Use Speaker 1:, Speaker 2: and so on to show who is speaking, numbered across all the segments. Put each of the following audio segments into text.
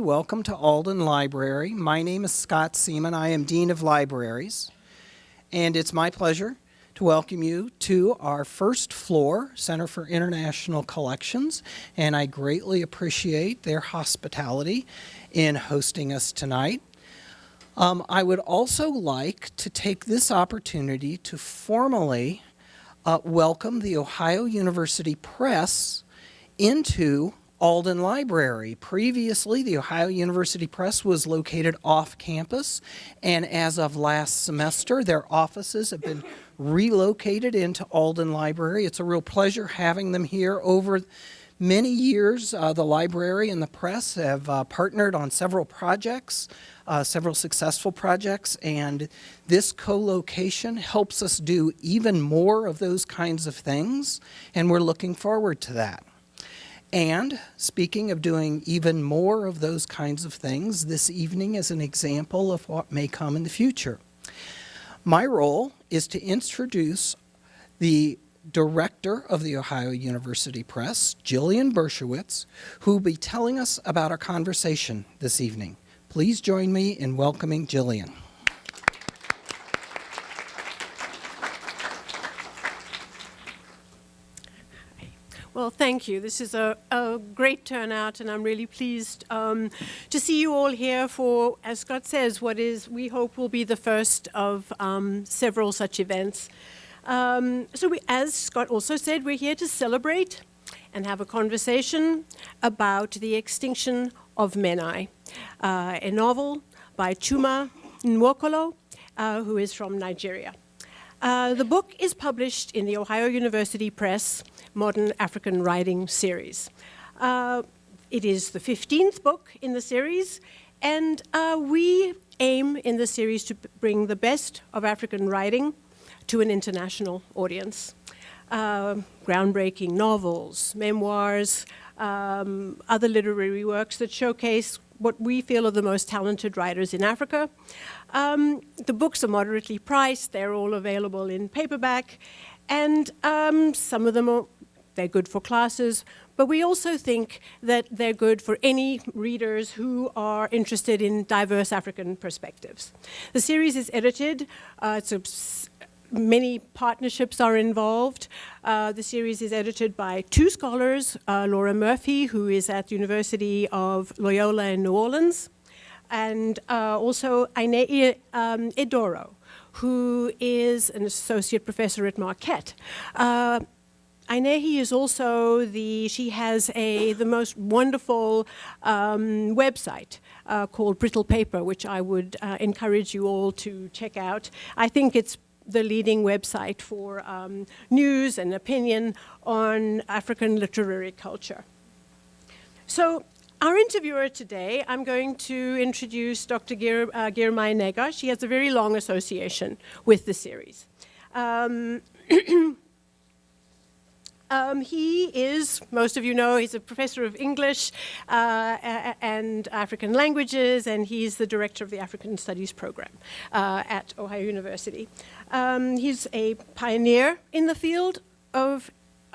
Speaker 1: Welcome to Alden Library. My name is Scott Seaman. I am Dean of Libraries, and it's my pleasure to welcome you to our first floor Center for International Collections, and I greatly appreciate their hospitality in hosting us tonight. I would also like to take this opportunity to formally welcome the Ohio University Press into Alden Library. Previously, the Ohio University Press was located off campus, and as of last semester, their offices have been relocated into Alden Library. It's a real pleasure having them here. Over many years, the library and the press have partnered on several projects, several successful projects, and this co-location helps us do even more of those kinds of things, and we're looking forward to that. And speaking of doing even more of those kinds of things, this evening is an example of what may come in the future. My role is to introduce the director of the Ohio University Press, Jillian Bershowitz, who will be telling us about our conversation this evening. Please join me in welcoming Jillian.
Speaker 2: Well, thank you. This is a great turnout, and I'm really pleased to see you all here for, as Scott says, what is, we hope, will be the first of several such events. As Scott also said, we're here to celebrate and have a conversation about the Extinction of Manae, a novel by Chuma Nwokolo, who is from Nigeria. The book is published in the Ohio University Press Modern African Writing series. It is the 15th book in the series, and we aim in the series to bring the best of African writing to an international audience. Groundbreaking novels, memoirs, other literary works that showcase what we feel are the most talented writers in Africa. The books are moderately priced. They're all available in paperback, and some of them they're good for classes, but we also think that they're good for any readers who are interested in diverse African perspectives. The series is edited. Many partnerships are involved. The series is edited by two scholars, Laura Murphy, who is at the University of Loyola in New Orleans, and also Ainei Edoro, who is an associate professor at Marquette. Ainei is also she has the most wonderful website called Brittle Paper, which I would encourage you all to check out. I think it's the leading website for news and opinion on African literary culture. So our interviewer today, I'm going to introduce Dr. Ghirmai Negash. He has a very long association with the series. He is, most of you know, he's a professor of English and African languages, and he's the director of the African Studies program at Ohio University. He's a pioneer in the field of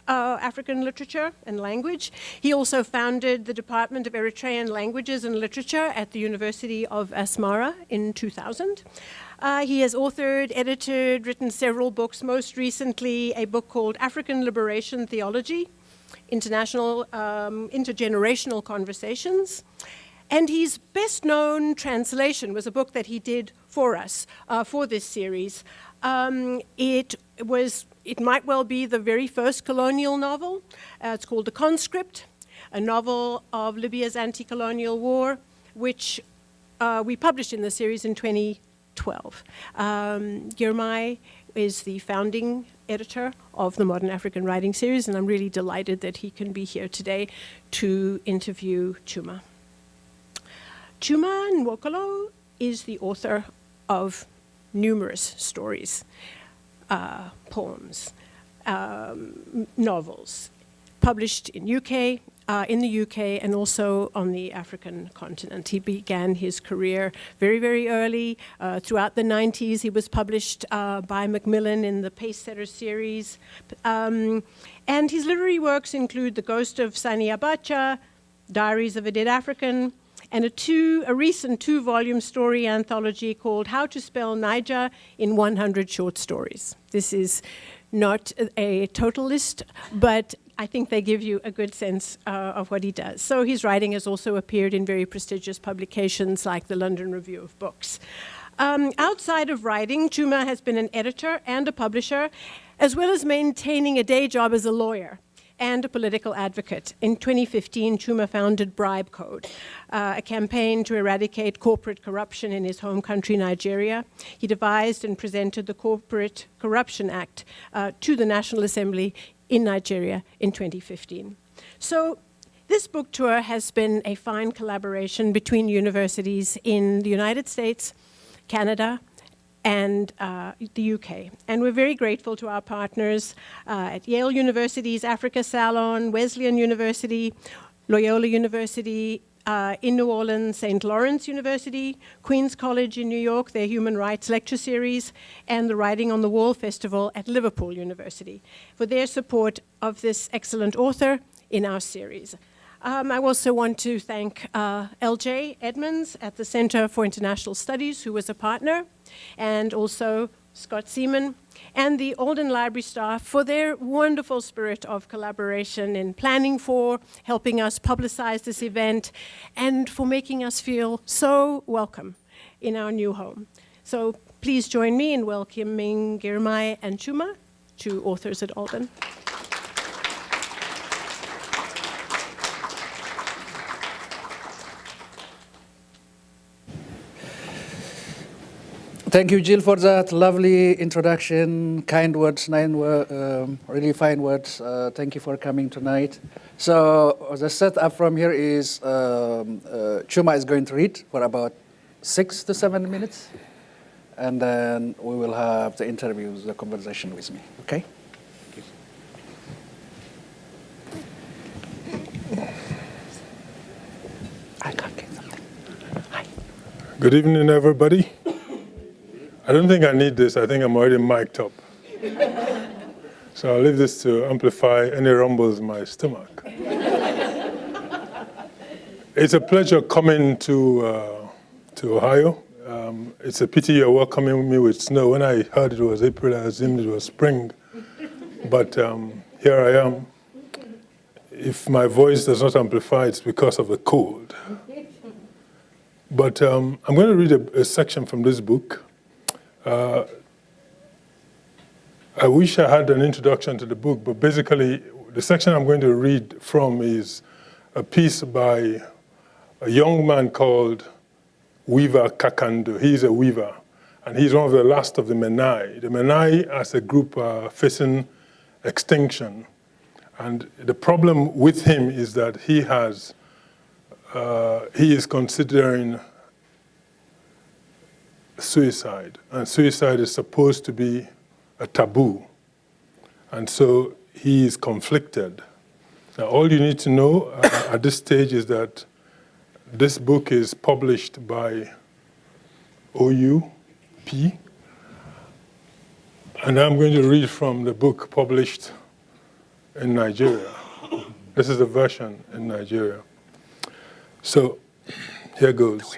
Speaker 2: African literature and language. He also founded the Department of Eritrean Languages and Literature at the University of Asmara in 2000. He has authored, edited, written several books, most recently a book called African Liberation Theology, Intergenerational Conversations. And his best-known translation was a book that he did for us, for this series. It might well be the very first colonial novel. It's called The Conscript, a novel of Libya's anti-colonial war, which we published in the series in 2012. Ghirmai is the founding editor of the Modern African Writing series, and I'm really delighted that he can be here today to interview Chuma. Chuma Nwokolo is the author of numerous stories, poems, novels, published in the UK and also on the African continent. He began his career very, very early. Throughout the 90s, he was published by Macmillan in the Pacesetter series. And his literary works include The Ghost of Sani Abacha, Diaries of a Dead African, and a recent 2-volume story anthology called How to Spell Niger in 100 Short Stories. This is not a total list, but I think they give you a good sense of what he does. So his writing has also appeared in very prestigious publications like the London Review of Books. Outside of writing, Chuma has been an editor and a publisher, as well as maintaining a day job as a lawyer and a political advocate. In 2015, Chuma founded Bribe Code, a campaign to eradicate corporate corruption in his home country, Nigeria. He devised and presented the Corporate Corruption Act to the National Assembly in Nigeria in 2015. So this book tour has been a fine collaboration between universities in the United States, Canada, and the UK. And we're very grateful to our partners at Yale University's Africa Salon, Wesleyan University, Loyola University, in New Orleans, St. Lawrence University, Queens College in New York, their Human Rights Lecture Series, and the Writing on the Wall Festival at Liverpool University for their support of this excellent author in our series. I also want to thank L.J. Edmonds at the Center for International Studies, who was a partner, and also Scott Seaman, and the Alden Library staff for their wonderful spirit of collaboration in planning for, helping us publicize this event, and for making us feel so welcome in our new home. So please join me in welcoming Ghirmai and Chuma to Authors at Alden.
Speaker 3: Thank you, Jill, for that lovely introduction, kind words, really fine words. Thank you for coming tonight. So the setup from here is Chuma is going to read for about 6 to 7 minutes, and then we will have the interviews, the conversation with me, okay? I can't get something. Hi.
Speaker 4: Good evening, everybody. I don't think I need this. I think I'm already mic'd up. So I'll leave this to amplify any rumbles in my stomach. It's a pleasure coming to Ohio. It's a pity you're welcoming me with snow. When I heard it was April, I assumed it was spring. But here I am. If my voice does not amplify, it's because of the cold. But I'm going to read a section from this book. I wish I had an introduction to the book, but basically the section I'm going to read from is a piece by a young man called Weaver Kakando. He's a weaver, and he's one of the last of the Manae. The Manae as a group are facing extinction, and the problem with him is that he is considering suicide, and suicide is supposed to be a taboo, and so he is conflicted. Now, all you need to know at this stage is that this book is published by OUP, and I'm going to read from the book published in Nigeria. This is the version in Nigeria. So here goes.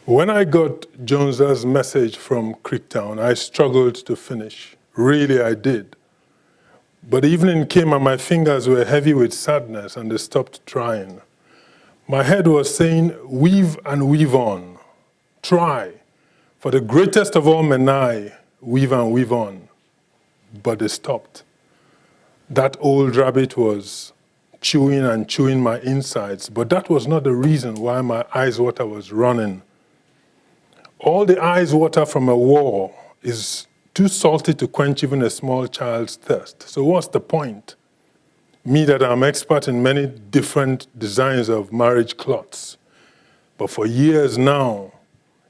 Speaker 4: When I got Jones's message from Creektown, I struggled to finish. Really, I did. But evening came and my fingers were heavy with sadness and they stopped trying. My head was saying, weave and weave on. Try. For the greatest of all Manae, weave and weave on. But they stopped. That old rabbit was chewing and chewing my insides, but that was not the reason why my eyes water was running. All the eyes water from a war is too salty to quench even a small child's thirst. So what's the point? Me that I'm expert in many different designs of marriage cloths, but for years now,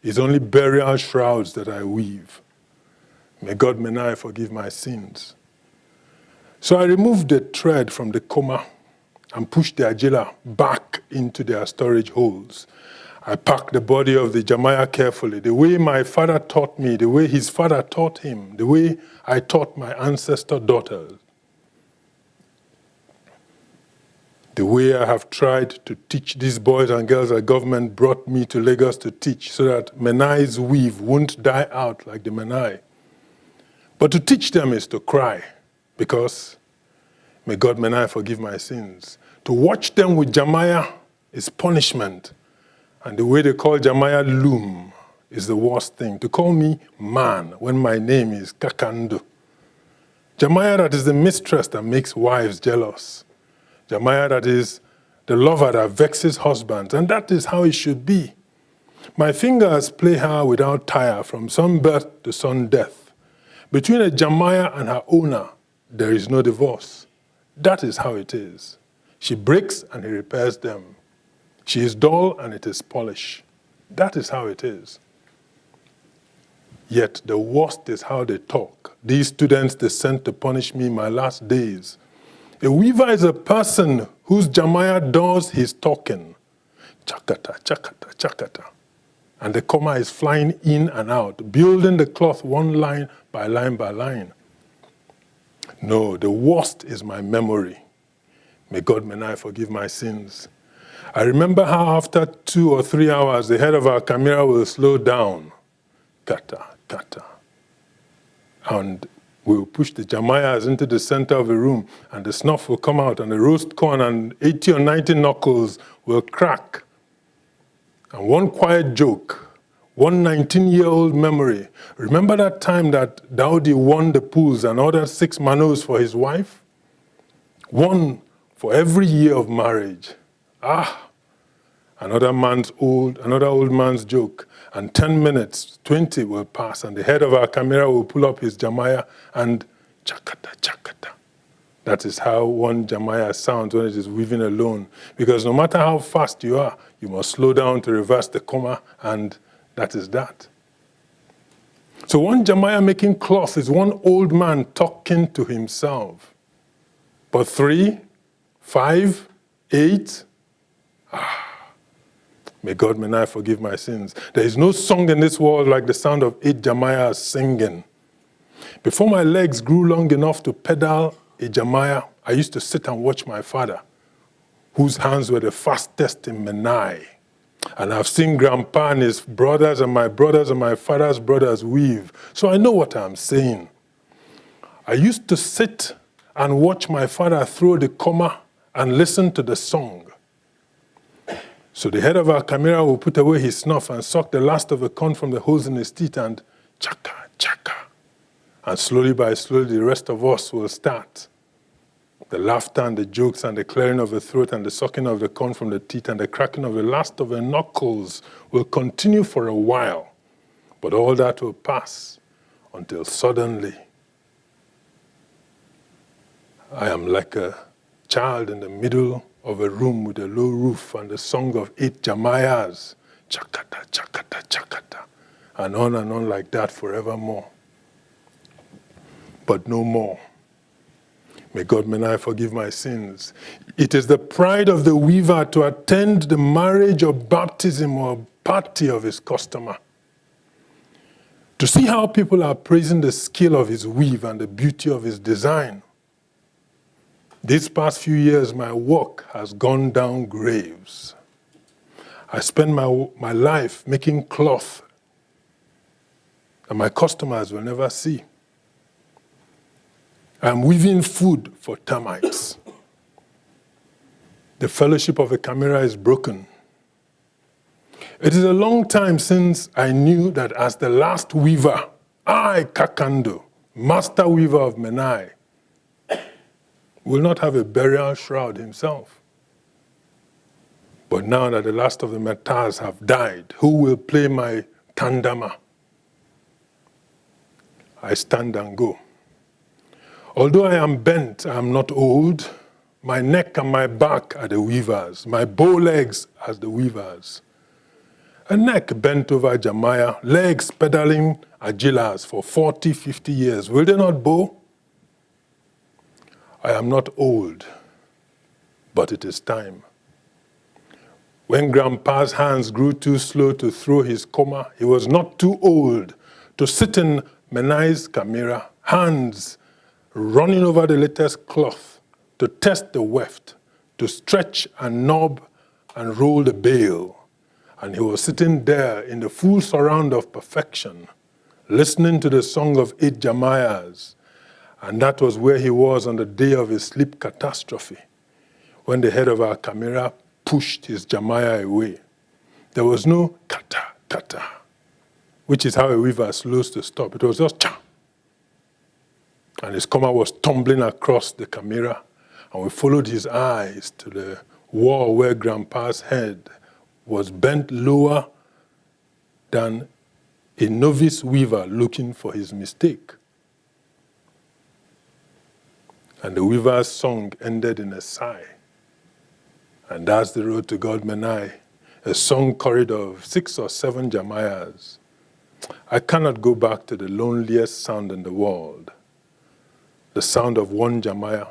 Speaker 4: it's only burial shrouds that I weave. May God Manae forgive my sins. So I removed the thread from the coma and pushed the agila back into their storage holes. I packed the body of the Jamaya carefully, the way my father taught me, the way his father taught him, the way I taught my ancestor daughters. The way I have tried to teach these boys and girls that government brought me to Lagos to teach so that Manae's weave won't die out like the Manae. But to teach them is to cry, because may God Manae forgive my sins. To watch them with Jamaya is punishment. And the way they call Jamaya loom is the worst thing. To call me man when my name is Kakando. Jamaya that is the mistress that makes wives jealous. Jamaya that is the lover that vexes husbands. And that is how it should be. My fingers play her without tire from sunbirth to sun death. Between a Jamaya and her owner, there is no divorce. That is how it is. She breaks and he repairs them. She is dull and it is polish. That is how it is. Yet the worst is how they talk. These students they sent to punish me in my last days. A weaver is a person whose Jamaya does his talking. Chakata, chakata, chakata. And the comma is flying in and out, building the cloth one line by line by line. No, the worst is my memory. May God Manae forgive my sins. I remember how after 2 or 3 hours, the head of our camera will slow down. Kata, kata. And we will push the Jamayas into the center of the room, and the snuff will come out, and the roast corn and 80 or 90 knuckles will crack. And one quiet joke, one 19-year-old memory. Remember that time that Daudi won the pools and ordered 6 manos for his wife? 1 for every year of marriage. Another old man's joke. And 10 minutes, 20 will pass, and the head of our camera will pull up his Jamaya and chakata, chakata. That is how one Jamaya sounds when it is weaving alone. Because no matter how fast you are, you must slow down to reverse the comma, and that is that. So one Jamaya making cloth is one old man talking to himself. But 3, 5, 8, may God Manae forgive my sins. There is no song in this world like the sound of 8 Jamayas singing. Before my legs grew long enough to pedal a Jamaya, I used to sit and watch my father, whose hands were the fastest in Manae. And I've seen Grandpa and his brothers and my father's brothers weave. So I know what I'm saying. I used to sit and watch my father throw the comma and listen to the song. So the head of our camera will put away his snuff and suck the last of the corn from the holes in his teeth and chaka, chaka. And slowly by slowly, the rest of us will start. The laughter and the jokes and the clearing of the throat and the sucking of the corn from the teeth and the cracking of the last of the knuckles will continue for a while. But all that will pass until suddenly I am like a child in the middle of a room with a low roof and the song of 8 Jamayas, chakata, chakata, chakata, and on like that forevermore. But no more. May God Manae forgive my sins. It is the pride of the weaver to attend the marriage or baptism or party of his customer. To see how people are praising the skill of his weave and the beauty of his design. These past few years, my work has gone down graves. I spend my life making cloth that my customers will never see. I'm weaving food for termites. The fellowship of a camera is broken. It is a long time since I knew that as the last weaver, I, Kakando, master weaver of Manae, will not have a burial shroud himself. But now that the last of the Metas have died, who will play my tandama? I stand and go. Although I am bent, I am not old. My neck and my back are the weavers. My bow legs are the weavers. A neck bent over Jamaya, legs pedaling agilas for 40, 50 years. Will they not bow? I am not old, but it is time. When Grandpa's hands grew too slow to throw his comma, he was not too old to sit in Manae's camera, hands running over the latest cloth, to test the weft, to stretch and knob and roll the bale. And he was sitting there in the full surround of perfection, listening to the song of 8 Jamayas. And that was where he was on the day of his sleep catastrophe, when the head of our camera pushed his Jamaya away. There was no kata, kata, which is how a weaver slows to stop. It was just cha. And his comma was tumbling across the camera, and we followed his eyes to the wall where Grandpa's head was bent lower than a novice weaver looking for his mistake. And the weaver's song ended in a sigh. And that's the road to God Manae, a song corridor of 6 or 7 Jamayas. I cannot go back to the loneliest sound in the world, the sound of one Jamaya,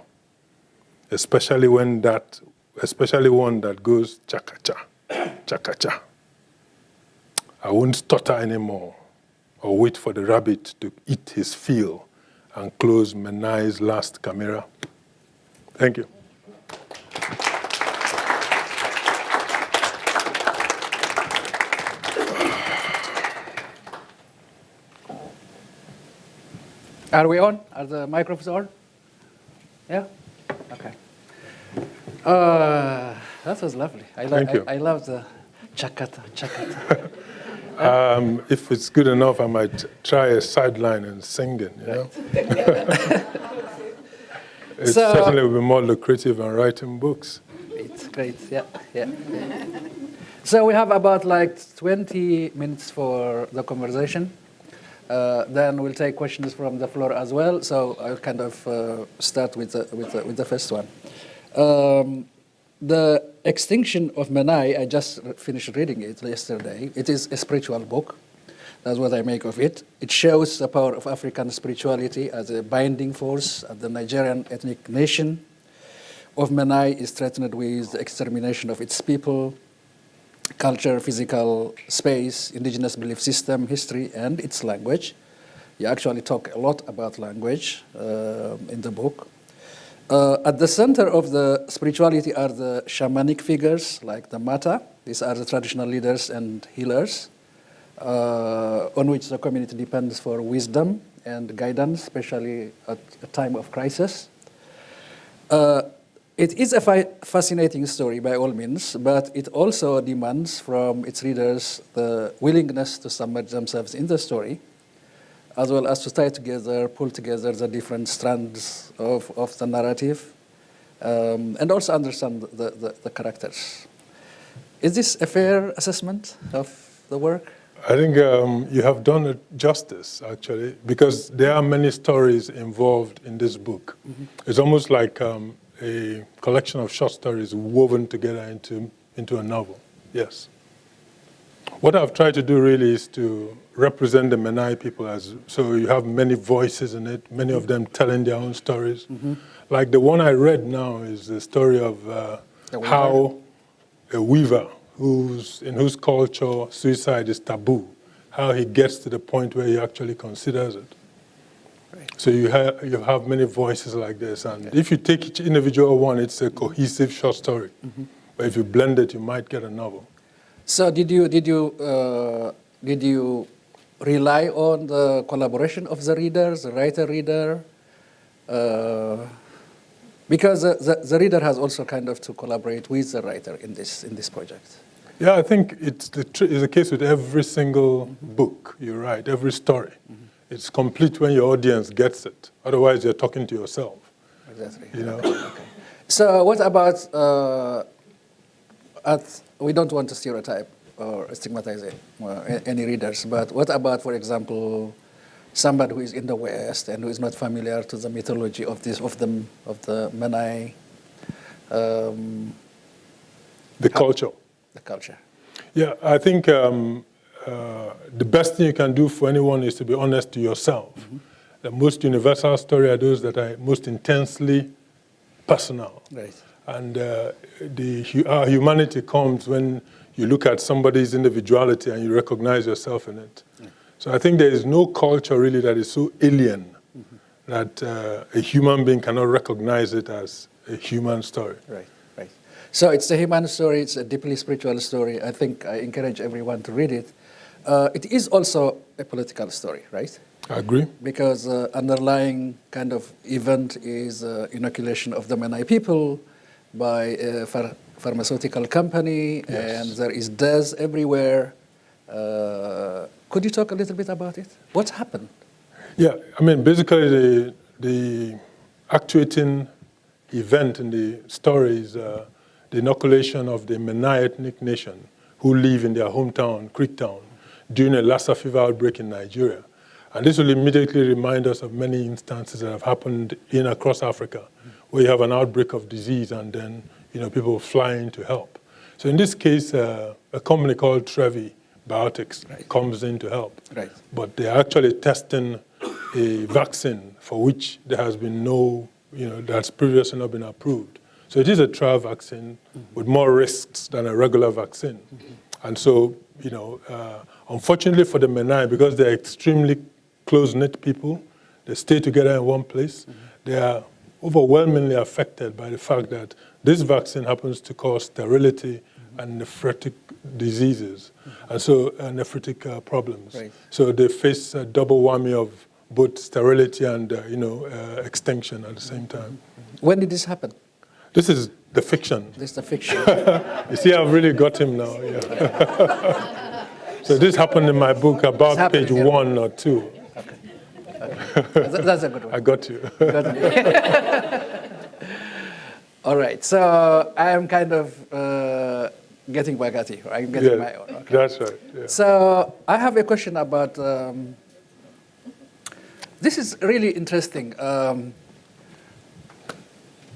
Speaker 4: especially one that goes chakacha, chakacha. I won't stutter anymore or wait for the rabbit to eat his fill and close Manae's last camera. Thank you.
Speaker 3: Are we on? Are the microphones on? Yeah? Okay. That was lovely.
Speaker 4: Thank you.
Speaker 3: I love the chakata, chakata.
Speaker 4: If it's good enough, I might try a sideline and sing it, you know? It certainly will be more lucrative than writing books.
Speaker 3: It's great, yeah. So we have about like 20 minutes for the conversation. Then we'll take questions from the floor as well. So I'll kind of start with the first one. The Extinction of Manae, I just finished reading it yesterday. It is a spiritual book. That's what I make of it. It shows the power of African spirituality as a binding force at the Nigerian ethnic nation of Manae is threatened with the extermination of its people, culture, physical space, indigenous belief system, history, and its language. You actually talk a lot about language in the book. At the center of the spirituality are the shamanic figures like the Mata. These are the traditional leaders and healers on which the community depends for wisdom and guidance, especially at a time of crisis. It is a fascinating story by all means, but it also demands from its readers the willingness to submerge themselves in the story, as well as to pull together the different strands of the narrative, and also understand the characters. Is this a fair assessment of the work?
Speaker 4: I think you have done it justice, actually, because there are many stories involved in this book. Mm-hmm. It's almost like a collection of short stories woven together into a novel. Yes. What I've tried to do really is to represent the Manae people so you have many voices in it, many of them telling their own stories. Mm-hmm. Like the one I read now is the story of how a weaver in whose culture suicide is taboo, how he gets to the point where he actually considers it. Right. So you have many voices like this, and if you take each individual one, it's a cohesive short story. Mm-hmm. But if you blend it, you might get a novel.
Speaker 3: So did you rely on the collaboration of the readers, the writer-reader? Because the reader has also kind of to collaborate with the writer in this project.
Speaker 4: Yeah, I think it's the case with every single book you write, every story. Mm-hmm. It's complete when your audience gets it. Otherwise, you're talking to yourself.
Speaker 3: Exactly.
Speaker 4: You know?
Speaker 3: Okay. So what about, we don't want to stereotype or stigmatize any readers, but what about, for example, somebody who is in the West and who is not familiar to the mythology of the Manae?
Speaker 4: The culture.
Speaker 3: The culture.
Speaker 4: Yeah, I think the best thing you can do for anyone is to be honest to yourself. Mm-hmm. The most universal stories are those that are most intensely personal.
Speaker 3: Right.
Speaker 4: And our humanity comes when you look at somebody's individuality and you recognize yourself in it. So I think there is no culture really that is so alien that a human being cannot recognize it as a human story.
Speaker 3: Right, right. So it's a human story, it's a deeply spiritual story. I think I encourage everyone to read it. It is also a political story, right?
Speaker 4: I agree.
Speaker 3: Because underlying kind of event is inoculation of the Manae people by a pharmaceutical company, and there is death everywhere. Could you talk a little bit about it? What's happened?
Speaker 4: Yeah, I mean, basically the actuating event in the story is the inoculation of the Manae ethnic nation who live in their hometown, Creektown, during a Lassa fever outbreak in Nigeria. And this will immediately remind us of many instances that have happened across Africa, where you have an outbreak of disease and then people flying to help. So in this case, a company called Trevi Biotics comes in to help.
Speaker 3: Right.
Speaker 4: But they're actually testing a vaccine for which there has been no, that's previously not been approved. So it is a trial vaccine with more risks than a regular vaccine. And so, unfortunately for the Manae, because they're extremely close-knit people, they stay together in one place, they are overwhelmingly affected by the fact that this vaccine happens to cause sterility and nephrotic diseases, and so nephritic problems.
Speaker 3: Right.
Speaker 4: So they face a double whammy of both sterility and extinction at the same time.
Speaker 3: When did this happen?
Speaker 4: This is the fiction.
Speaker 3: This is the fiction.
Speaker 4: You see, I've really got him now. Yeah. So this happened in my book about page 1 or 2.
Speaker 3: That's a good one.
Speaker 4: I got you.
Speaker 3: All right. So I am kind of getting back at you. I'm getting my own. Okay.
Speaker 4: That's right. Yeah.
Speaker 3: So I have a question about. This is really interesting.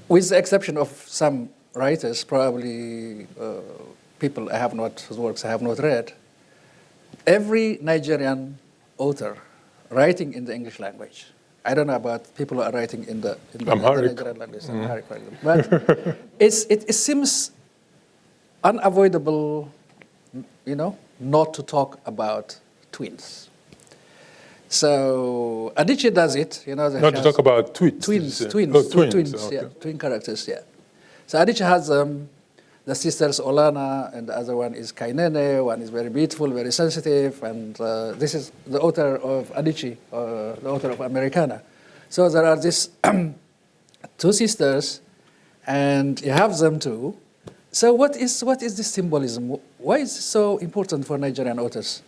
Speaker 3: With the exception of some writers, probably people whose works I have not read, every Nigerian author writing in the English language. I don't know about people who are writing in the
Speaker 4: Amharic.
Speaker 3: Nigerian language, Amharic, but it seems unavoidable, not to talk about twins. So Adichie does it,
Speaker 4: Not to talk about twins.
Speaker 3: Twins,
Speaker 4: Yeah.
Speaker 3: twins,
Speaker 4: Oh,
Speaker 3: twins,
Speaker 4: okay.
Speaker 3: yeah, twin characters, yeah. So Adichie has the sisters Olana, and the other one is Kainene. One is very beautiful, very sensitive, and this is the author of Adichie, the author of Americana. So there are these two sisters, and you have them too. So what is this symbolism? Why is it so important for Nigerian authors?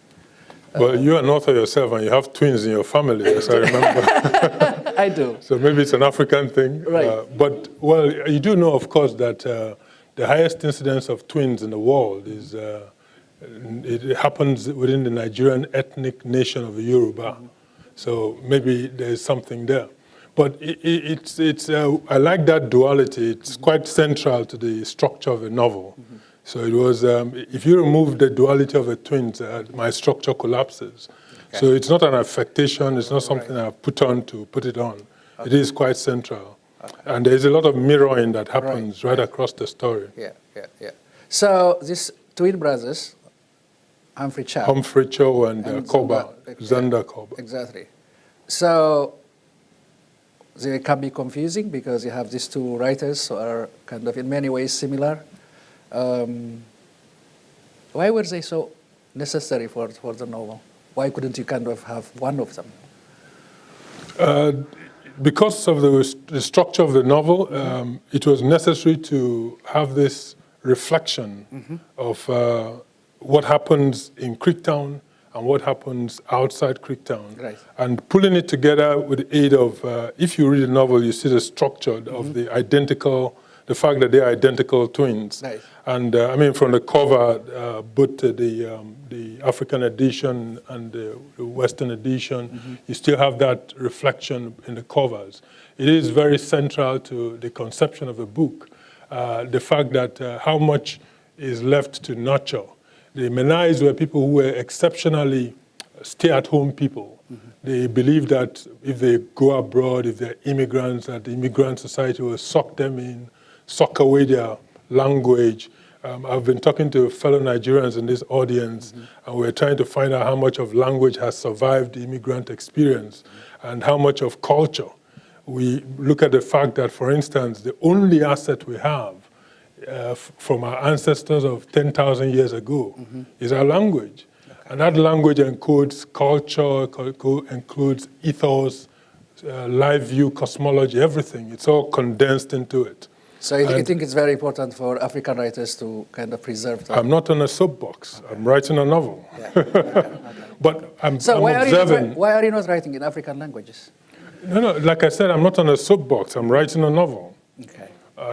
Speaker 4: Well, you're an author yourself, and you have twins in your family, as I remember.
Speaker 3: I do.
Speaker 4: So maybe it's an African thing.
Speaker 3: Right.
Speaker 4: But you do know, of course, that the highest incidence of twins in the world is it happens within the Nigerian ethnic nation of the Yoruba. So maybe there's something there. But I like that duality. It's quite central to the structure of the novel. So it was, if you remove the duality of the twins, my structure collapses. Okay. So it's not an affectation, it's not something I've put on to put it on. Okay. It is quite central. Okay. And there's a lot of mirroring that happens right across the story.
Speaker 3: Yeah. So these twin brothers, Humphrey
Speaker 4: Cho and Koba, Xander Koba.
Speaker 3: Exactly. So they can be confusing because you have these two writers who are kind of in many ways similar. Why were they so necessary for the novel? Why couldn't you kind of have one of them?
Speaker 4: Because of the structure of the novel, it was necessary to have this reflection of what happens in Creektown and what happens outside Creektown.
Speaker 3: Right.
Speaker 4: And pulling it together with the aid of, if you read the novel, you see the structure of the fact that they are identical twins.
Speaker 3: Right.
Speaker 4: And I mean, from the cover, both the African edition and the Western edition, you still have that reflection in the covers. It is very central to the conception of the book, the fact that how much is left to nurture. The Manaes were people who were exceptionally stay-at-home people. They believe that if they go abroad, if they're immigrants, that the immigrant society will suck them in. sock away their language. I've been talking to fellow Nigerians in this audience, and we're trying to find out how much of language has survived the immigrant experience and how much of culture. We look at the fact that, for instance, the only asset we have from our ancestors of 10,000 years ago is our language. Okay. And that language encodes culture, includes ethos, life view, cosmology, everything. It's all condensed into it.
Speaker 3: So you think it's very important for African writers to kind of preserve that?
Speaker 4: I'm not on a soapbox. Okay. I'm writing a novel. Yeah. Okay. But I'm observing.
Speaker 3: Why are you not writing in African languages?
Speaker 4: No, like I said, I'm not on a soapbox. I'm writing a novel. Okay.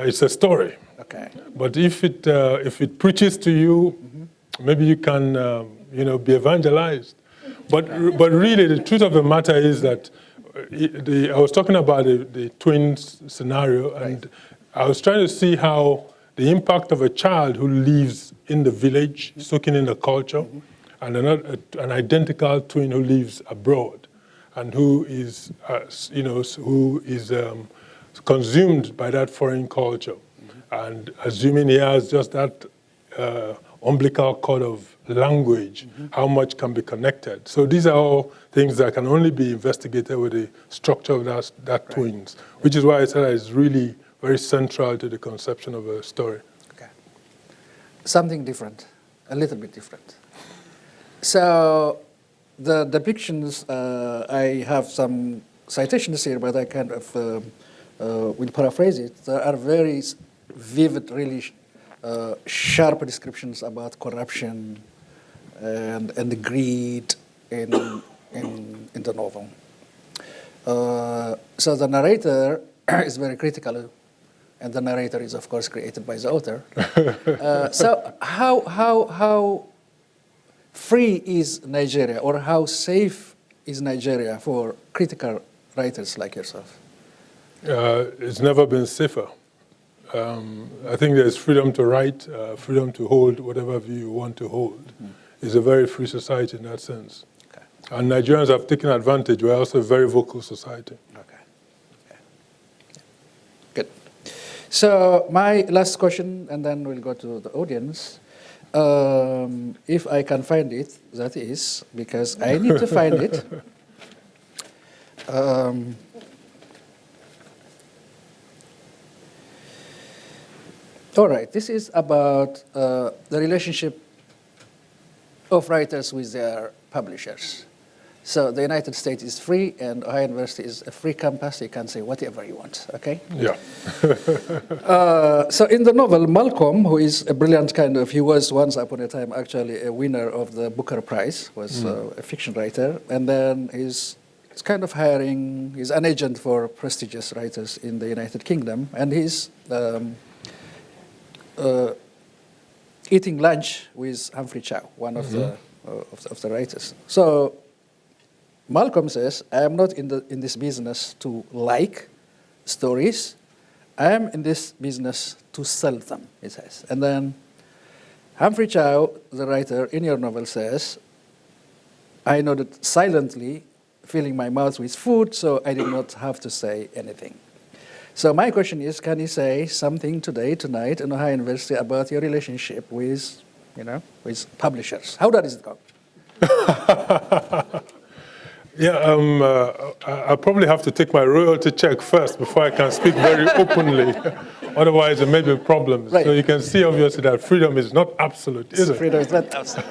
Speaker 4: It's a story. Okay. But if it preaches to you, maybe you can, be evangelized. But really, the truth of the matter is that I was talking about the twins scenario, and I was trying to see how the impact of a child who lives in the village, soaking in the culture, and an identical twin who lives abroad, and who is, consumed by that foreign culture, and assuming he has just that umbilical cord of language, how much can be connected. So these are all things that can only be investigated with the structure of that twins, which is why I said it's really very central to the conception of a story.
Speaker 3: Okay. Something different, a little bit different. So the depictions, I have some citations here, but I kind of will paraphrase it. There are very vivid, really sharp descriptions about corruption and the greed in the novel. So the narrator is very critical, and the narrator is, of course, created by the author. So how free is Nigeria, or how safe is Nigeria for critical writers like yourself?
Speaker 4: It's never been safer. I think there's freedom to write, freedom to hold whatever view you want to hold. It's a very free society in that sense. Okay. And Nigerians have taken advantage. We're also a very vocal society.
Speaker 3: Okay. Good. So my last question, and then we'll go to the audience. If I can find it, that is, because I need to find it. All right, this is about the relationship of writers with their publishers. So the United States is free, and Ohio University is a free campus. You can say whatever you want, okay?
Speaker 4: Yeah.
Speaker 3: So in the novel, Malcolm, who is a brilliant he was once upon a time actually a winner of the Booker Prize, was a fiction writer, and then he's kind of he's an agent for prestigious writers in the United Kingdom, and he's eating lunch with Humphrey Chow, one of the writers. So Malcolm says, I am not in this business to like stories. I am in this business to sell them, he says. And then Humphrey Chow, the writer in your novel, says, I nodded silently, filling my mouth with food, so I did not have to say anything. So my question is, can you say something tonight, in Ohio University about your relationship with publishers? How does it go?
Speaker 4: I'll probably have to take my royalty check first before I can speak very openly. Otherwise, there may be problems. Right. So you can see, obviously, that freedom is not absolute, is it?
Speaker 3: Freedom is not absolute.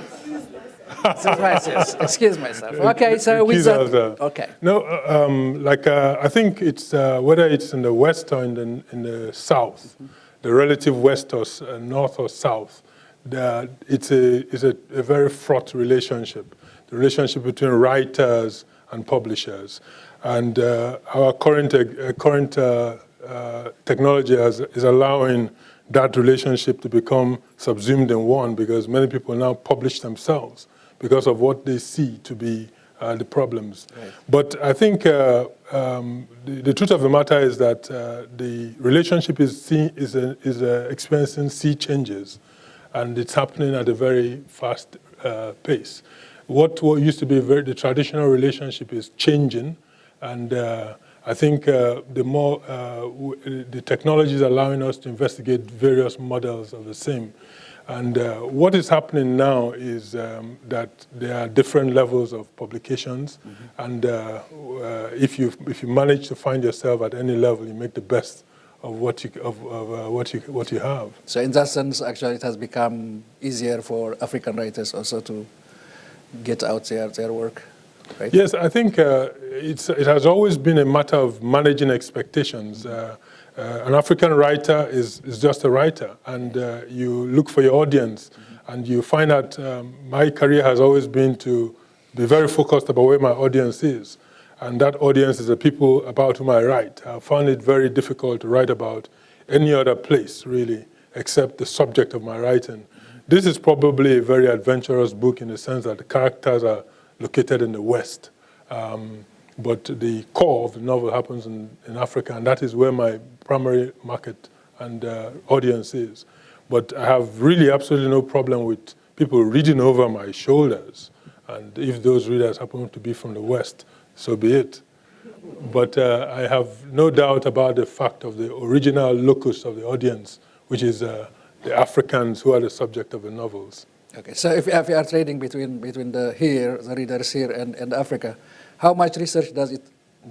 Speaker 3: Excuse myself. Okay, so with that, okay.
Speaker 4: No, I think it's whether it's in the west or in the south, the relative west or north or south, it's a very fraught relationship. The relationship between writers and publishers, and our current technology is allowing that relationship to become subsumed in one, because many people now publish themselves because of what they see to be the problems. Right. But I think the truth of the matter is that the relationship is experiencing sea changes, and it's happening at a very fast pace. What used to be the traditional relationship is changing, and I think the more the technology is allowing us to investigate various models of the same. And what is happening now is that there are different levels of publications, and if you manage to find yourself at any level, you make the best of what you have.
Speaker 3: So in that sense, actually, it has become easier for African writers also to get out their work, right?
Speaker 4: Yes, I think it has always been a matter of managing expectations. An African writer is just a writer, and you look for your audience, and you find out my career has always been to be very focused about where my audience is, and that audience is the people about whom I write. I found it very difficult to write about any other place, really, except the subject of my writing. This is probably a very adventurous book in the sense that the characters are located in the West. But the core of the novel happens in Africa, and that is where my primary market and audience is. But I have really absolutely no problem with people reading over my shoulders. And if those readers happen to be from the West, so be it. But I have no doubt about the fact of the original locus of the audience, which is the Africans who are the subject of the novels.
Speaker 3: Okay, so if you are trading between the readers here and Africa, how much research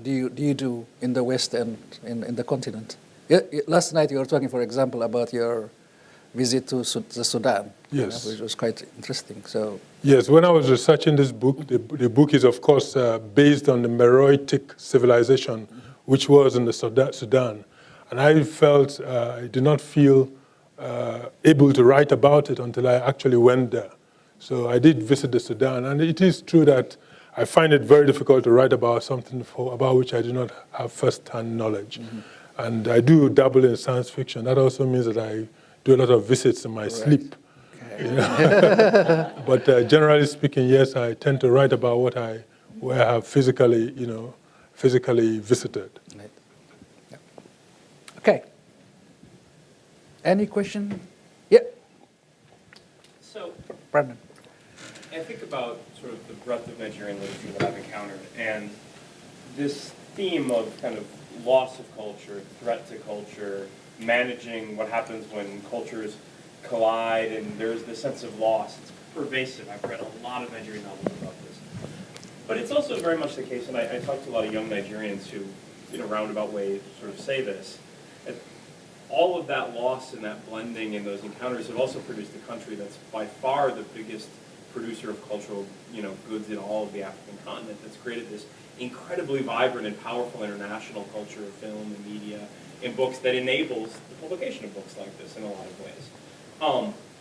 Speaker 3: do you do in the West and in the continent? Last night you were talking, for example, about your visit to the Sudan,
Speaker 4: yes,
Speaker 3: which was quite interesting. So
Speaker 4: yes, when I was researching this book, the book is of course based on the Meroitic civilization, which was in the Sudan, and I felt I did not feel able to write about it until I actually went there. So I did visit the Sudan, and it is true that I find it very difficult to write about something about which I do not have first-hand knowledge. And I do dabble in science fiction. That also means that I do a lot of visits in my sleep. Okay. You know? But generally speaking, yes, I tend to write about where I have physically visited.
Speaker 3: Right. Yeah. Okay. Any question? Yeah.
Speaker 5: So,
Speaker 3: Brandon.
Speaker 5: I think about sort of the breadth of Nigerian literature that I've encountered, and this theme of kind of loss of culture, threat to culture, managing what happens when cultures collide, and there's this sense of loss. It's pervasive. I've read a lot of Nigerian novels about this. But it's also very much the case, and I talk to a lot of young Nigerians who, in a roundabout way, sort of say this. All of that loss and that blending and those encounters have also produced a country that's by far the biggest producer of cultural, goods in all of the African continent, that's created this incredibly vibrant and powerful international culture of film and media and books that enables the publication of books like this in a lot of ways.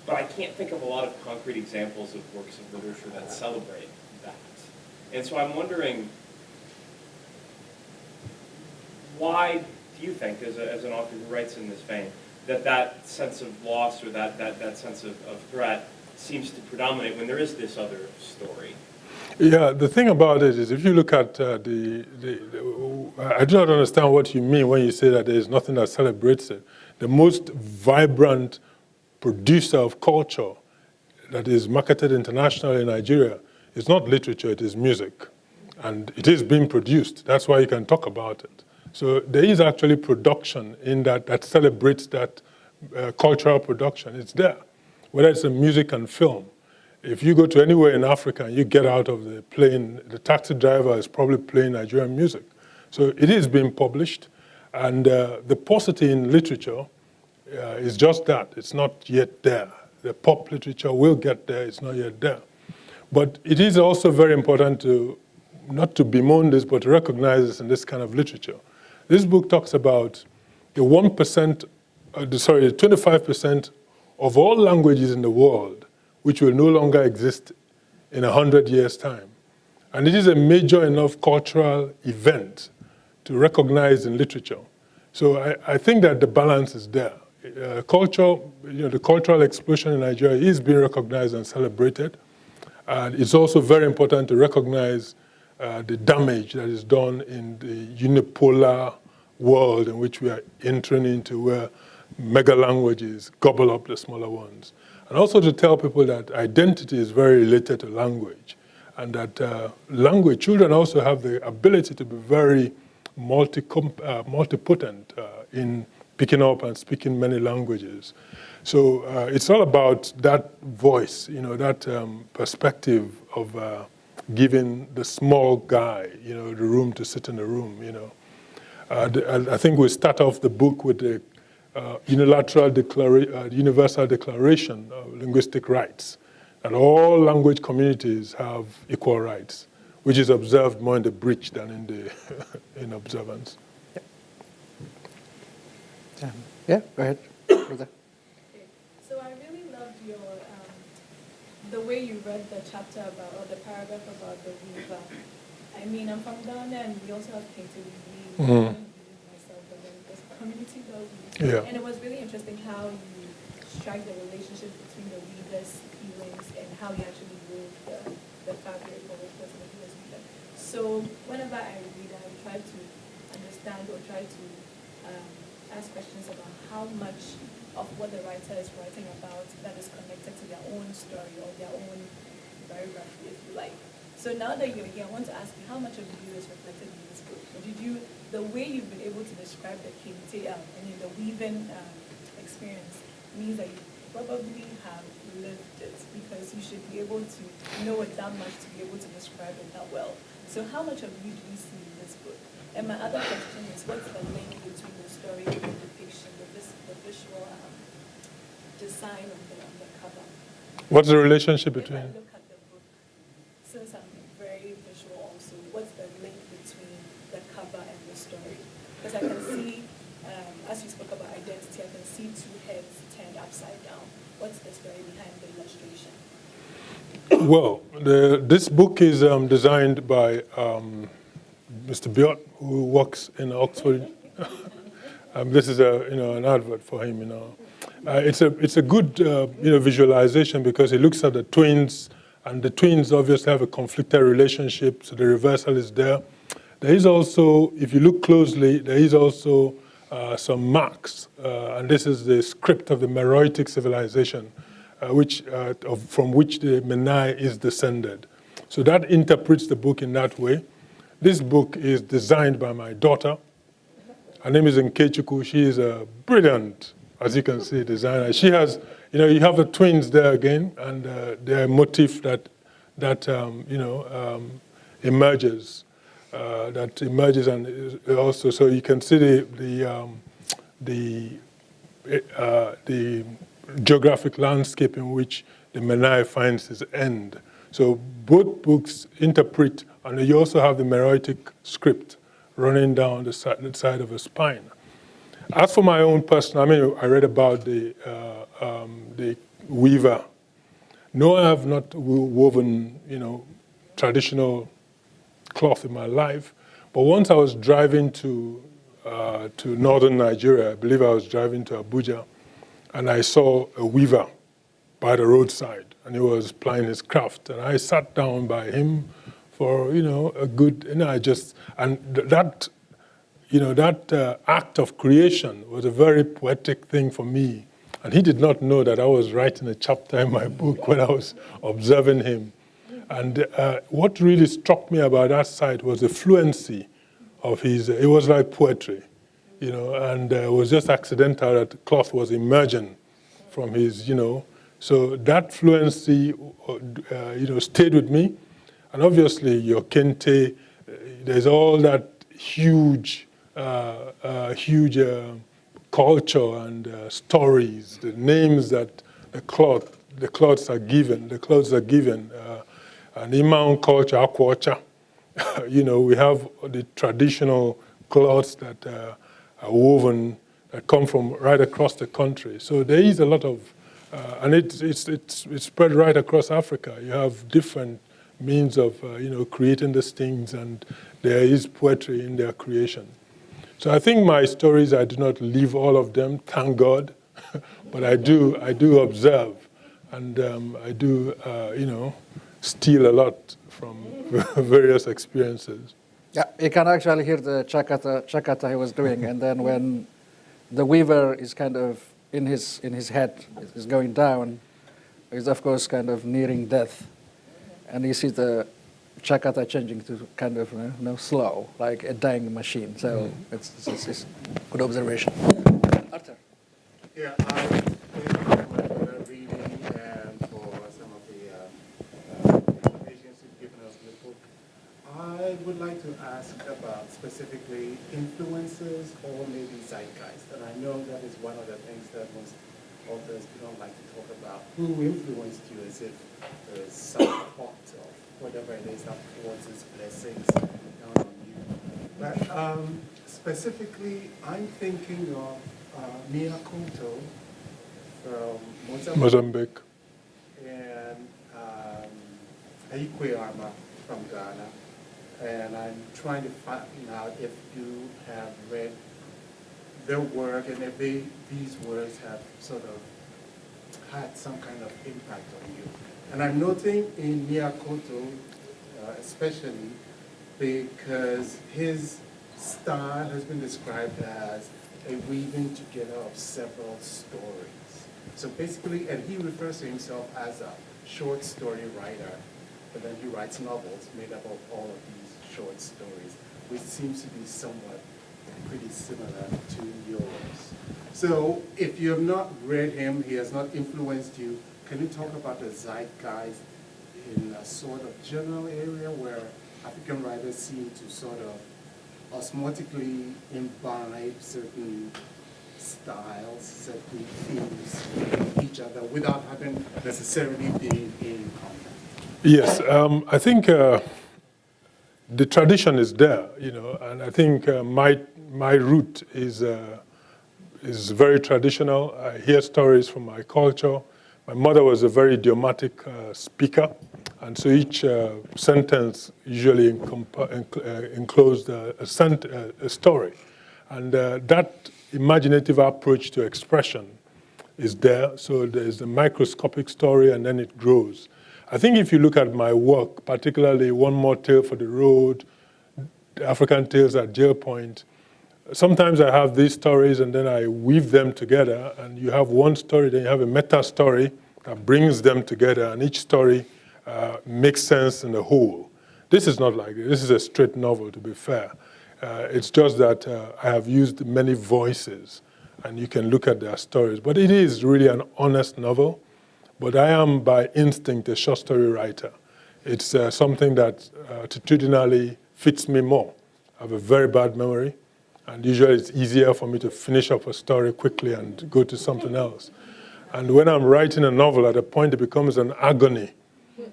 Speaker 5: But I can't think of a lot of concrete examples of works of literature that celebrate that. And so I'm wondering, why do you think, as an author who writes in this vein, that sense of loss or that sense of threat seems to predominate when there is this other story?
Speaker 4: Yeah, the thing about it is, if you look at I do not understand what you mean when you say that there is nothing that celebrates it. The most vibrant producer of culture that is marketed internationally in Nigeria is not literature, it is music. And it is being produced. That's why you can talk about it. So there is actually production in that celebrates that cultural production. It's there, whether it's in music and film. If you go to anywhere in Africa and you get out of the plane, the taxi driver is probably playing Nigerian music. So it is being published. And the paucity in literature is just that. It's not yet there. The pop literature will get there. It's not yet there. But it is also very important to, not to bemoan this, but to recognize this in this kind of literature. This book talks about the 25% of all languages in the world which will no longer exist in 100 years' time. And it is a major enough cultural event to recognize in literature. So I think that the balance is there. Culture, the cultural explosion in Nigeria is being recognized and celebrated. And it's also very important to recognize the damage that is done in the unipolar world in which we are entering into, where mega languages gobble up the smaller ones. And also to tell people that identity is very related to language, and that children also have the ability to be very multipotent in picking up and speaking many languages. So it's all about that voice, that perspective of giving the small guy, the room to sit in the room, I think we start off the book with the Universal Declaration of Linguistic Rights, that all language communities have equal rights, which is observed more in the breach than in the in observance.
Speaker 3: Yeah, go ahead. Brother.
Speaker 6: Okay. So I really loved your the way you read the chapter about, or the paragraph about the weaver. I mean, I'm from Ghana, and we also have painted weave. I don't weave myself, but then there's a community that weave.
Speaker 4: Yeah.
Speaker 6: And it was really interesting how you strike the relationship between the weaver's feelings and how you actually wove the fabric or the person who was weaver. So whenever I read, I try to understand or try to ask questions about how much of what the writer is writing about that is connected to their own story or their own biography, if you like. So now that you're here, I want to ask you how much of you is reflected in this book? Or the way you've been able to describe the kente, the weaving experience means that you probably have lived it, because you should be able to know it that much to be able to describe it that well. So how much of you do you see in this book? And my other question is, what's the link between the story and the depiction, the visual design of the cover?
Speaker 4: What's the relationship between?
Speaker 6: If I look at the book, since I'm very visual also, what's the link between the cover and the story? Because I can see, as you spoke about identity, I can see two heads turned upside down. What's the story behind the illustration?
Speaker 4: Well, this book is designed by Mr. Biot, who works in Oxford. This is an advert for him. It's a good visualization, because he looks at the twins, and the twins obviously have a conflicted relationship, so the reversal is there. There is also, if you look closely, there is also some marks, and this is the script of the Meroitic civilization, from which the Manae is descended. So that interprets the book in that way. This book is designed by my daughter. Her name is Nkechukwu. She is a brilliant, as you can see, designer. She has, you have the twins there again, and their motif that emerges, and also, so you can see the geographic landscape in which the Manae finds its end. So both books interpret, and you also have the Meroitic script running down the side of a spine. As for my own personal, I read about the weaver. No, I have not woven, traditional cloth in my life. But once I was driving to northern Nigeria, I believe I was driving to Abuja, and I saw a weaver by the roadside, and he was plying his craft. And I sat down by him for, a good, that act of creation was a very poetic thing for me. And he did not know that I was writing a chapter in my book when I was observing him. And what really struck me about that sight was the fluency of his, it was like poetry, and it was just accidental that the cloth was emerging from his, So that fluency, stayed with me. And obviously, your kente, there's all that huge culture and stories, the names that the clothes are given. And in my own culture, akwacha, we have the traditional cloths that are woven that come from right across the country. So there is a lot of, and it's spread right across Africa. You have different means of, creating these things, and there is poetry in their creation. So I think my stories, I do not leave all of them, thank God, but I do observe, and I do, steal a lot from various experiences.
Speaker 3: Yeah, you can actually hear the chakata he was doing, and then when the weaver is kind of in his head, is going down, is of course kind of nearing death, and you see the Jakarta changing to kind of slow, like a dying machine. So it's good observation. Arthur.
Speaker 7: Yeah, thank you very much for that reading and for some of the information you've given us in the book. I would like to ask about specifically influences or maybe zeitgeist. And I know that is one of the things that most authors don't like to talk about. Who influenced you, as if there's some pot of whatever it is that pours its blessings down on you. But specifically, I'm thinking of Nwokolo from
Speaker 4: Mozambique.
Speaker 7: and Arma from Ghana. And I'm trying to find out if you have read their work and if these works have sort of had some kind of impact on you. And I'm noting in Nwokolo, especially because his style has been described as a weaving together of several stories. So basically, and he refers to himself as a short story writer, but then he writes novels made up of all of these short stories, which seems to be somewhat pretty similar to yours. So if you have not read him, he has not influenced you, can you talk about the zeitgeist in a sort of general area where African writers seem to sort of osmotically imbibe certain styles, certain themes in each other without having necessarily been in contact?
Speaker 4: Yes, I think the tradition is there, and I think my root is very traditional. I hear stories from my culture. My mother was a very idiomatic speaker, and so each sentence usually enclosed a story. And that imaginative approach to expression is there. So there's a microscopic story, and then it grows. I think if you look at my work, particularly One More Tale for the Road, African Tales at Jail Point, sometimes I have these stories and then I weave them together, and you have one story, then you have a meta story that brings them together, and each story makes sense in the whole. This is not like this is a straight novel, to be fair. It's just that I have used many voices, and you can look at their stories. But it is really an honest novel. But I am, by instinct, a short story writer. It's something that attitudinally fits me more. I have a very bad memory, and usually it's easier for me to finish up a story quickly and go to something else. And when I'm writing a novel, at a point it becomes an agony,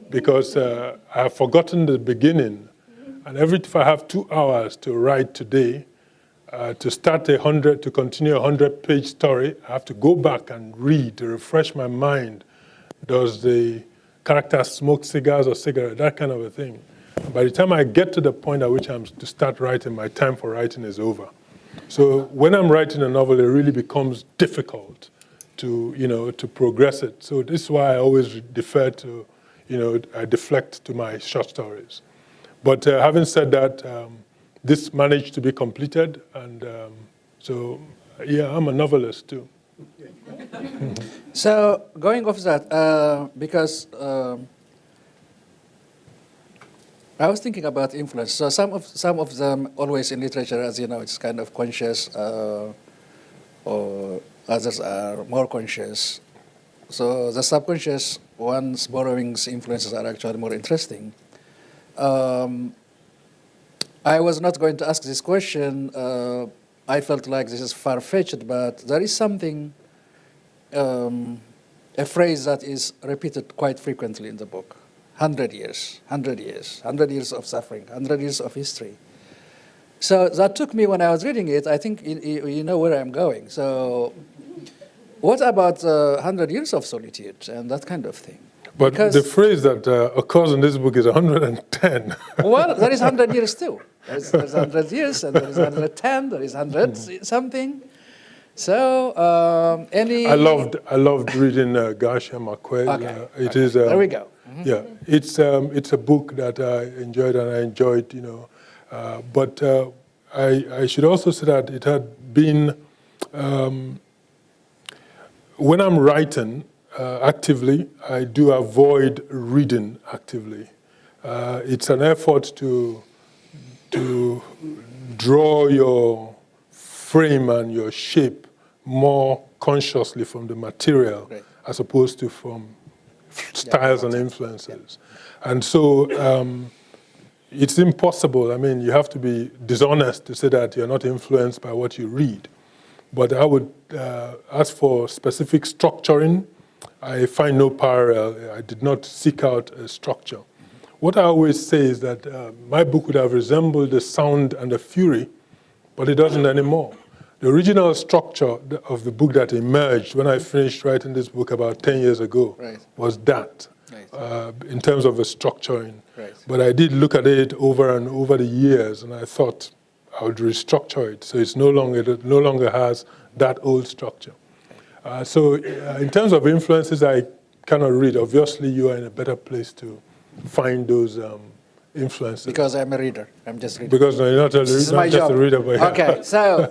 Speaker 4: because I have forgotten the beginning. And if I have 2 hours to write today, to continue a 100-page story, I have to go back and read to refresh my mind. Does the character smoke cigars or cigarette, that kind of a thing. By the time I get to the point at which I'm to start writing, my time for writing is over. So when I'm writing a novel, it really becomes difficult to progress it. So this is why I always defer to, I deflect to my short stories. But having said that, this managed to be completed, and so yeah, I'm a novelist too.
Speaker 3: So going off that, because I was thinking about influence. So some of them always in literature, as you know, it's kind of conscious, or others are more conscious. So the subconscious ones, borrowings, influences are actually more interesting. I was not going to ask this question. I felt like this is far-fetched, but there is something, a phrase that is repeated quite frequently in the book. 100 years, 100 years, 100 years of suffering, 100 years of history. So that took me, when I was reading it, I think you know where I'm going. So what about 100 years of solitude and that kind of thing?
Speaker 4: But
Speaker 3: Because,
Speaker 4: the phrase that occurs in this book is 110.
Speaker 3: well, there is 100 years too. There's 100 years, and there is 110, there is 100 something. So
Speaker 4: I loved reading Ghirmai Negash.
Speaker 3: Okay.
Speaker 4: It is.
Speaker 3: There we go.
Speaker 4: Yeah, it's a book that I enjoyed, and I enjoyed, but I should also say that it had been, when I'm writing actively, I do avoid reading actively. It's an effort to draw your frame and your shape more consciously from the material,
Speaker 3: Right.
Speaker 4: as opposed to from styles and influences. And so it's impossible. I mean, you have to be dishonest to say that you're not influenced by what you read. But I would, as for specific structuring, I find no parallel. I did not seek out a structure. What I always say is that my book would have resembled The Sound and the Fury, but it doesn't anymore. The original structure of the book that emerged when I finished writing this book about 10 years ago
Speaker 3: Right.
Speaker 4: was that,
Speaker 3: Right.
Speaker 4: in terms of the structuring.
Speaker 3: Right.
Speaker 4: But I did look at it over and over the years, and I thought I would restructure it so it no longer has that old structure. So in terms of influences, I cannot read. Obviously, you are in a better place to find those influences.
Speaker 3: Because I'm a reader. I'm just reading.
Speaker 4: Because no, you're not,
Speaker 3: This is my
Speaker 4: not just
Speaker 3: job.
Speaker 4: a reader, but yeah.
Speaker 3: Okay, so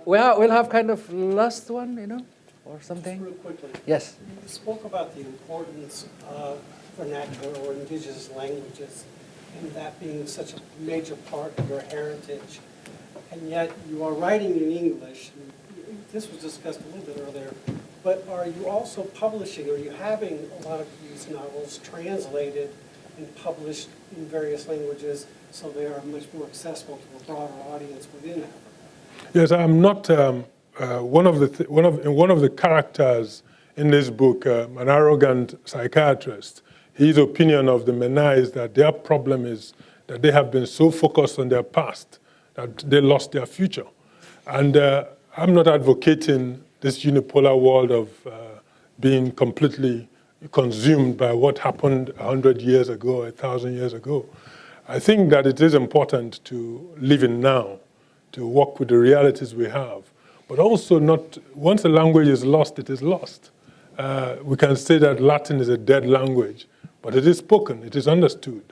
Speaker 3: we'll have kind of last one, or something.
Speaker 8: Real quickly,
Speaker 3: Yes.
Speaker 8: you spoke about the importance of vernacular or indigenous languages and that being such a major part of your heritage. And yet you are writing in English. And this was discussed a little bit earlier. But are you also publishing, are you having a lot of these novels translated and published in various languages so they are much more accessible to a broader audience within Africa?
Speaker 4: Yes, I'm not one of the characters in this book, an arrogant psychiatrist. His opinion of the Manae is that their problem is that they have been so focused on their past that they lost their future. And I'm not advocating this unipolar world of being completely consumed by what happened 100 years ago, 1,000 years ago. I think that it is important to live in now, to work with the realities we have, but also not, once a language is lost, it is lost. We can say that Latin is a dead language, but it is spoken, it is understood.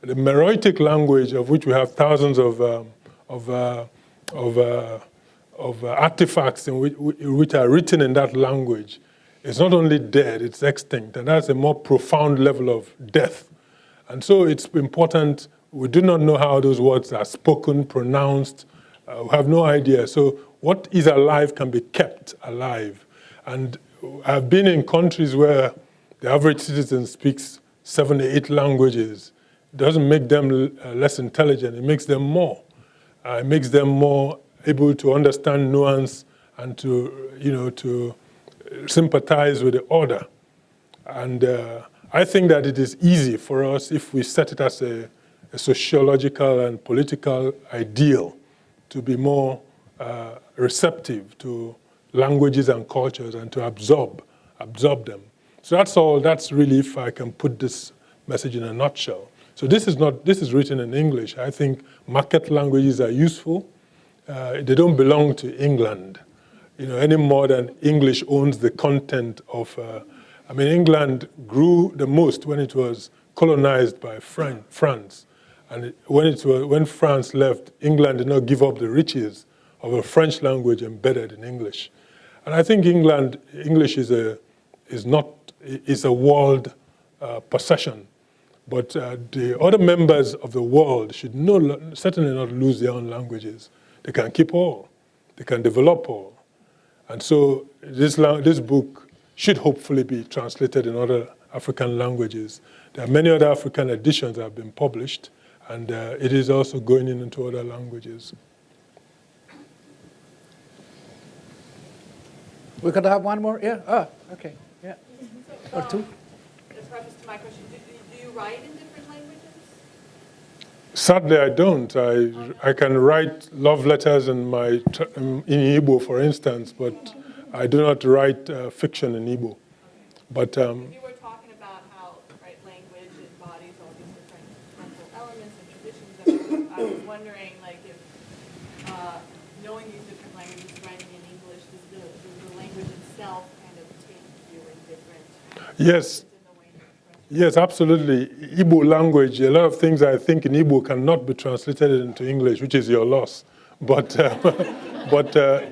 Speaker 4: The Meroitic language, of which we have thousands of artifacts which are written in that language, is not only dead, it's extinct, and that's a more profound level of death. And so it's important, we do not know how those words are spoken, pronounced, we have no idea. So what is alive can be kept alive. And I've been in countries where the average citizen speaks 7 to 8 languages. It doesn't make them less intelligent, it makes them more. It makes them more able to understand nuance and to sympathize with the order. And I think that it is easy for us, if we set it as a sociological and political ideal, to be more receptive to languages and cultures and to absorb them. So that's all. That's really, if I can put this message in a nutshell. So this is written in English. I think market languages are useful. They don't belong to England, any more than English owns the content of. England grew the most when it was colonized by France, and when France left, England did not give up the riches of a French language embedded in English. And I think English is a world possession. But the other members of the world should certainly not lose their own languages. They can keep all. They can develop all. And so this book should hopefully be translated in other African languages. There are many other African editions that have been published, and it is also going into other languages.
Speaker 3: We could have one more? Yeah? Oh, okay. Yeah. Or two?
Speaker 9: As preface to my question, do you write in different languages?
Speaker 4: Sadly, I don't. I can write love letters in Igbo, for instance, but I do not write fiction in Igbo. But
Speaker 9: You were talking about how language embodies all these different cultural elements and traditions. I was wondering, if knowing these different languages, writing in English, does the language itself kind of take you in different
Speaker 4: yes.
Speaker 9: in the way you express
Speaker 4: Yes, absolutely. Igbo language, a lot of things I think in Igbo cannot be translated into English, which is your loss. But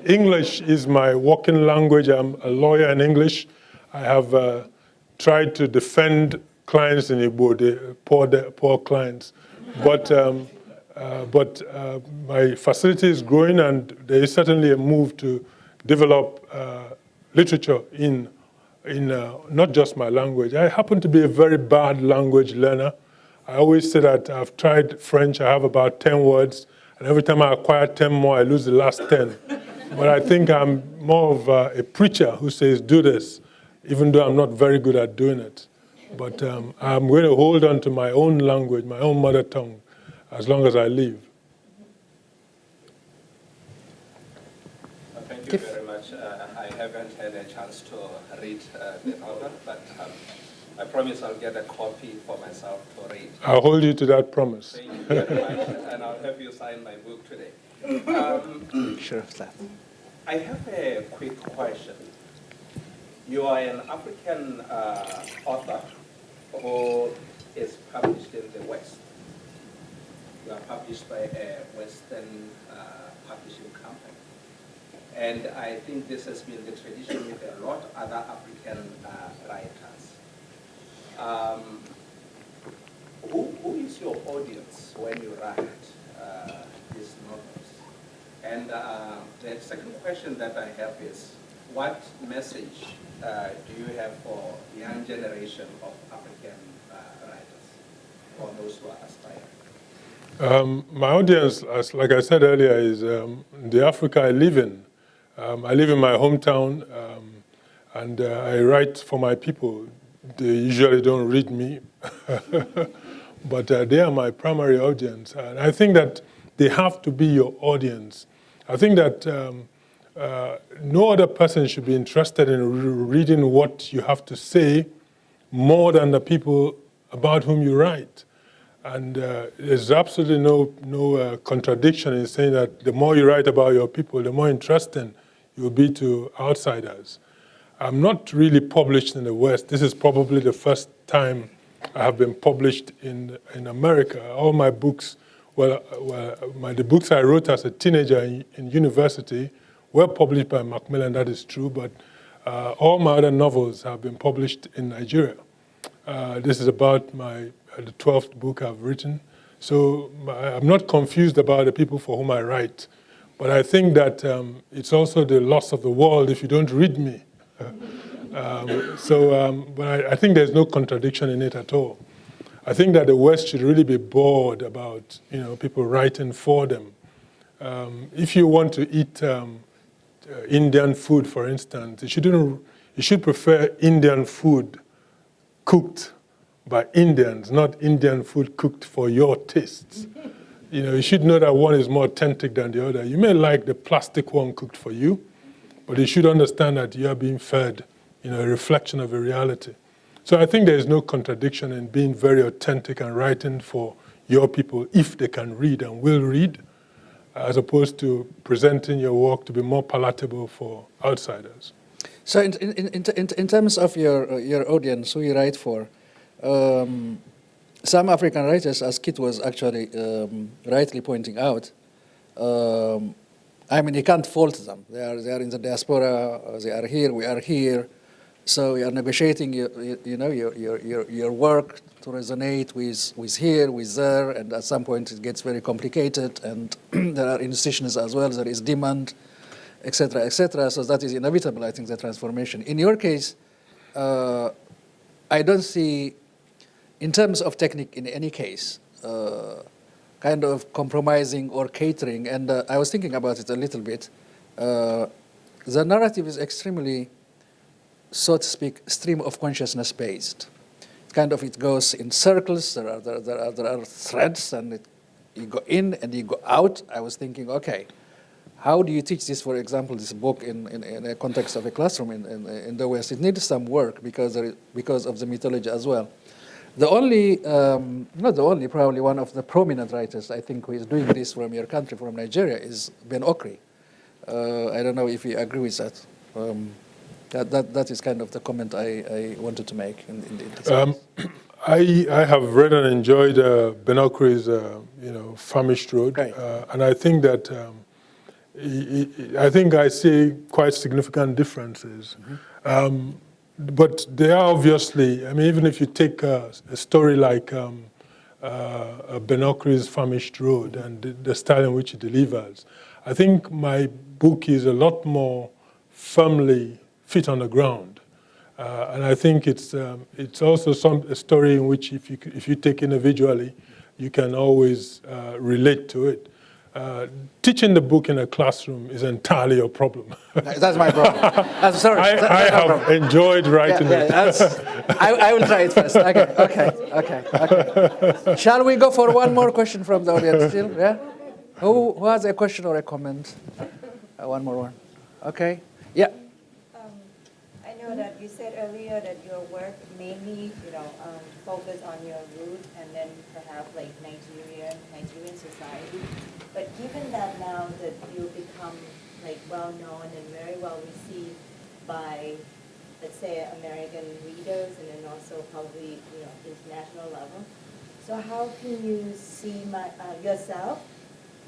Speaker 4: English is my working language. I'm a lawyer in English. I have tried to defend clients in Igbo, the poor clients. But my facility is growing, and there is certainly a move to develop literature in not just my language. I happen to be a very bad language learner. I always say that I've tried French, I have about 10 words, and every time I acquire 10 more, I lose the last 10. But I think I'm more of a preacher who says, do this, even though I'm not very good at doing it. But I'm going to hold on to my own language, my own mother tongue, as long as I live.
Speaker 10: Thank you very much. I haven't had a chance to read the novel, but I promise I'll get a copy for myself to read.
Speaker 4: I'll hold you to that promise.
Speaker 10: Thank you very much, and I'll have you sign my book today.
Speaker 3: Sure of that.
Speaker 10: I have a quick question. You are an African author who is published in the West. You are published by a Western publishing company. And I think this has been the tradition with a lot of other African writers. Who is your audience when you write these novels? And the second question that I have is, what message do you have for the young generation of African writers, or those who are aspiring?
Speaker 4: My audience, like I said earlier, is the Africa I live in. I live in my hometown, and I write for my people. They usually don't read me, but they are my primary audience. And I think that they have to be your audience. I think that no other person should be interested in reading what you have to say more than the people about whom you write. And there's absolutely no contradiction in saying that the more you write about your people, the more interesting you'll be to outsiders. I'm not really published in the West. This is probably the first time I have been published in America. All my books, the books I wrote as a teenager in university were published by Macmillan, that is true, but all my other novels have been published in Nigeria. This is about the 12th book I've written. So I'm not confused about the people for whom I write. But I think that it's also the loss of the world if you don't read me. But I think there's no contradiction in it at all. I think that the West should really be bored about people writing for them. If you want to eat Indian food, for instance, you should prefer Indian food cooked by Indians, not Indian food cooked for your tastes. You should know that one is more authentic than the other. You may like the plastic one cooked for you, but you should understand that you are being fed, a reflection of a reality. So I think there is no contradiction in being very authentic and writing for your people if they can read and will read, as opposed to presenting your work to be more palatable for outsiders.
Speaker 3: So in terms of your audience, who you write for, some African writers, as Kit was actually rightly pointing out, you can't fault them. They are in the diaspora. They are here. We are here. So we are negotiating, your work to resonate with here, with there, and at some point it gets very complicated, and there are institutions as well. There is demand, etc., etc. So that is inevitable. I think the transformation. In your case, I don't see, in terms of technique, in any case, kind of compromising or catering. And I was thinking about it a little bit. The narrative is extremely, so to speak, stream of consciousness based. It goes in circles. There are threads, and you go in and you go out. I was thinking, okay, how do you teach this? For example, this book in a context of a classroom in the West. It needs some work because of the mythology as well. The only, not the only, probably one of the prominent writers I think who is doing this from your country, from Nigeria, is Ben Okri. I don't know if you agree with that. That is kind of the comment I wanted to make in this.
Speaker 4: I have read and enjoyed Ben Okri's, Famished Road,
Speaker 3: Right.
Speaker 4: And I think that I see quite significant differences. but they are obviously, I mean, even if you take a story like Benokri's Famished Road and the style in which it delivers, I think my book is a lot more firmly feet on the ground. And I think it's also a story in which if you take individually, you can always relate to it. Teaching the book in a classroom is entirely your problem.
Speaker 3: That's my problem. Sorry.
Speaker 4: I have enjoyed writing it.
Speaker 3: I will try it first. Okay. Shall we go for one more question from the audience still? Yeah? Who has a question or a comment? One more. Okay. Yeah.
Speaker 11: I know that you said earlier that your work mainly, focus on your roots and then perhaps like Nigerian society. But given that now that you become like well known and very well received by, let's say, American readers and then also probably international level, so how can you see yourself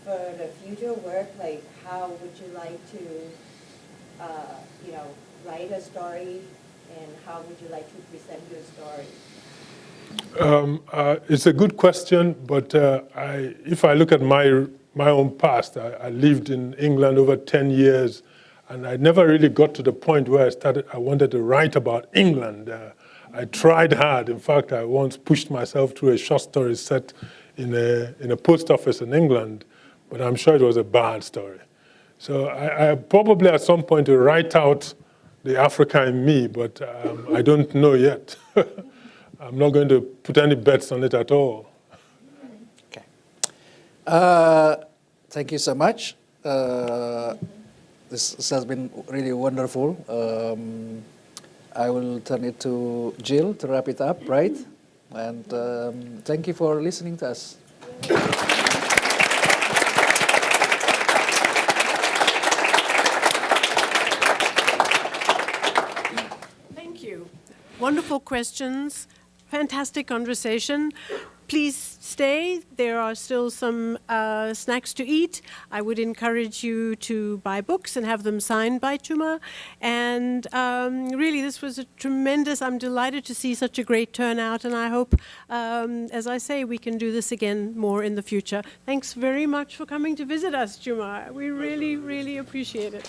Speaker 11: for the future work? Like, how would you like to, write a story, and how would you like to present your story?
Speaker 4: It's a good question, but if I look at my own past, I lived in England over 10 years, and I never really got to the point where I wanted to write about England. I tried hard. In fact, I once pushed myself through a short story set in a post office in England, but I'm sure it was a bad story. So I probably at some point will write out the Africa in me, but I don't know yet. I'm not going to put any bets on it at all.
Speaker 3: Okay. Thank you so much. This has been really wonderful. I will turn it to Jill to wrap it up, right? And thank you for listening to us.
Speaker 2: Thank you. Wonderful questions. Fantastic conversation. Please stay. There are still some snacks to eat. I would encourage you to buy books and have them signed by Chuma. And really, this was a tremendous, I'm delighted to see such a great turnout. And I hope, as I say, we can do this again more in the future. Thanks very much for coming to visit us, Chuma. We really, really appreciate it.